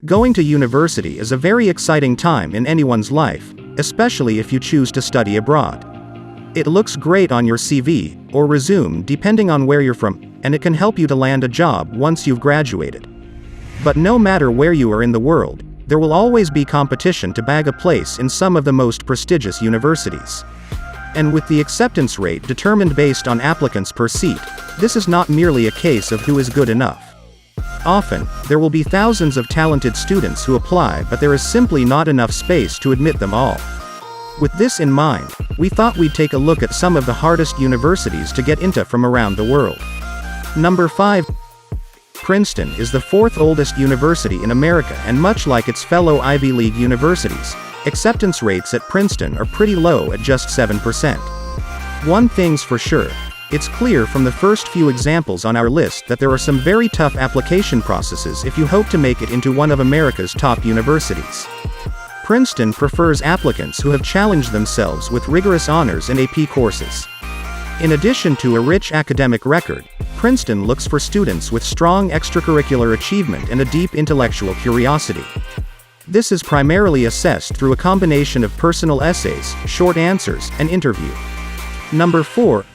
Going to university is a very exciting time in anyone's life, especially if you choose to study abroad. It looks great on your CV, or resume depending on where you're from, and it can help you to land a job once you've graduated. But no matter where you are in the world, there will always be competition to bag a place in some of the most prestigious universities. And with the acceptance rate determined based on applicants per seat, this is not merely a case of who is good enough. Often, there will be thousands of talented students who apply, but there is simply not enough space to admit them all. With this in mind, we thought we'd take a look at some of the hardest universities to get into from around the world. Number 5. Princeton is the fourth oldest university in America, and much like its fellow Ivy League universities, acceptance rates at Princeton are pretty low at just 7%. One thing's for sure, it's clear from the first few examples on our list that there are some very tough application processes if you hope to make it into one of America's top universities. Princeton prefers applicants who have challenged themselves with rigorous honors and AP courses. In addition to a rich academic record, Princeton looks for students with strong extracurricular achievement and a deep intellectual curiosity. This is primarily assessed through a combination of personal essays, short answers, and interview. Number 4.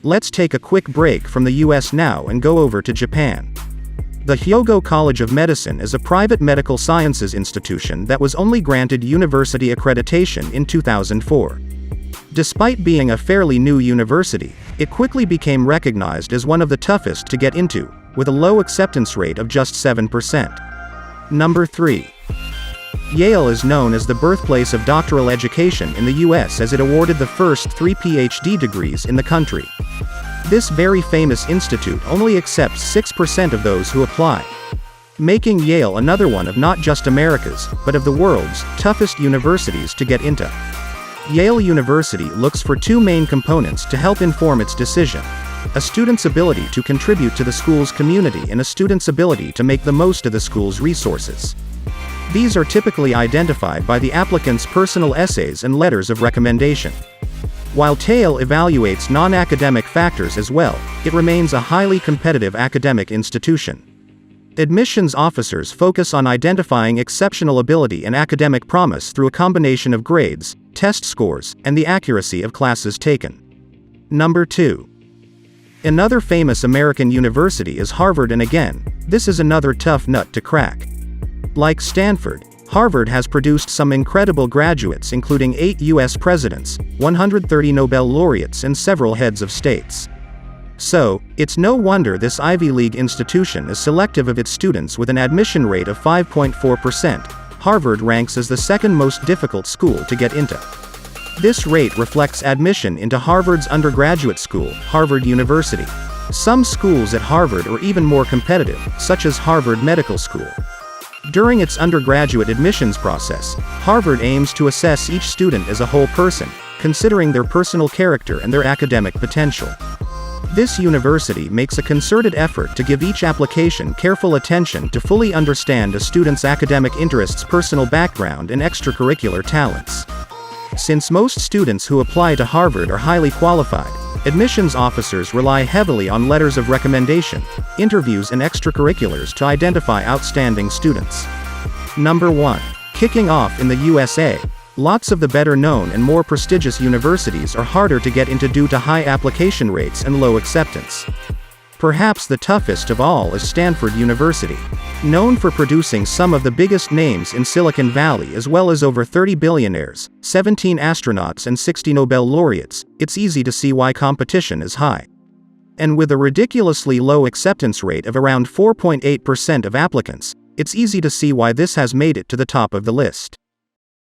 Let's take a quick break from the US now and go over to Japan. The Hyogo College of Medicine is a private medical sciences institution that was only granted university accreditation in 2004. Despite being a fairly new university, it quickly became recognized as one of the toughest to get into, with a low acceptance rate of just 7%. Number 3. Yale is known as the birthplace of doctoral education in the US, as it awarded the first 3 PhD degrees in the country. This very famous institute only accepts 6% of those who apply, making Yale another one of not just America's, but of the world's toughest universities to get into. Yale University looks for two main components to help inform its decision: a student's ability to contribute to the school's community and a student's ability to make the most of the school's resources. These are typically identified by the applicant's personal essays and letters of recommendation. While Yale evaluates non-academic factors as well, it remains a highly competitive academic institution. Admissions officers focus on identifying exceptional ability and academic promise through a combination of grades, test scores, and the accuracy of classes taken. Number 2. Another famous American university is Harvard, and again, this is another tough nut to crack. Like Stanford, Harvard has produced some incredible graduates, including 8 US presidents, 130 Nobel laureates, and several heads of states. So, it's no wonder this Ivy League institution is selective of its students with an admission rate of 5.4%. Harvard ranks as the second most difficult school to get into. This rate reflects admission into Harvard's undergraduate school, Harvard University. Some schools at Harvard are even more competitive, such as Harvard Medical School. During its undergraduate admissions process, Harvard aims to assess each student as a whole person, considering their personal character and their academic potential. This university makes a concerted effort to give each application careful attention to fully understand a student's academic interests, personal background, and extracurricular talents. Since most students who apply to Harvard are highly qualified, admissions officers rely heavily on letters of recommendation, interviews, and extracurriculars to identify outstanding students. Number 1. Kicking off in the USA, lots of the better-known and more prestigious universities are harder to get into due to high application rates and low acceptance. Perhaps the toughest of all is Stanford University. Known for producing some of the biggest names in Silicon Valley, as well as over 30 billionaires, 17 astronauts, and 60 Nobel laureates, it's easy to see why competition is high. And with a ridiculously low acceptance rate of around 4.8% of applicants, it's easy to see why this has made it to the top of the list.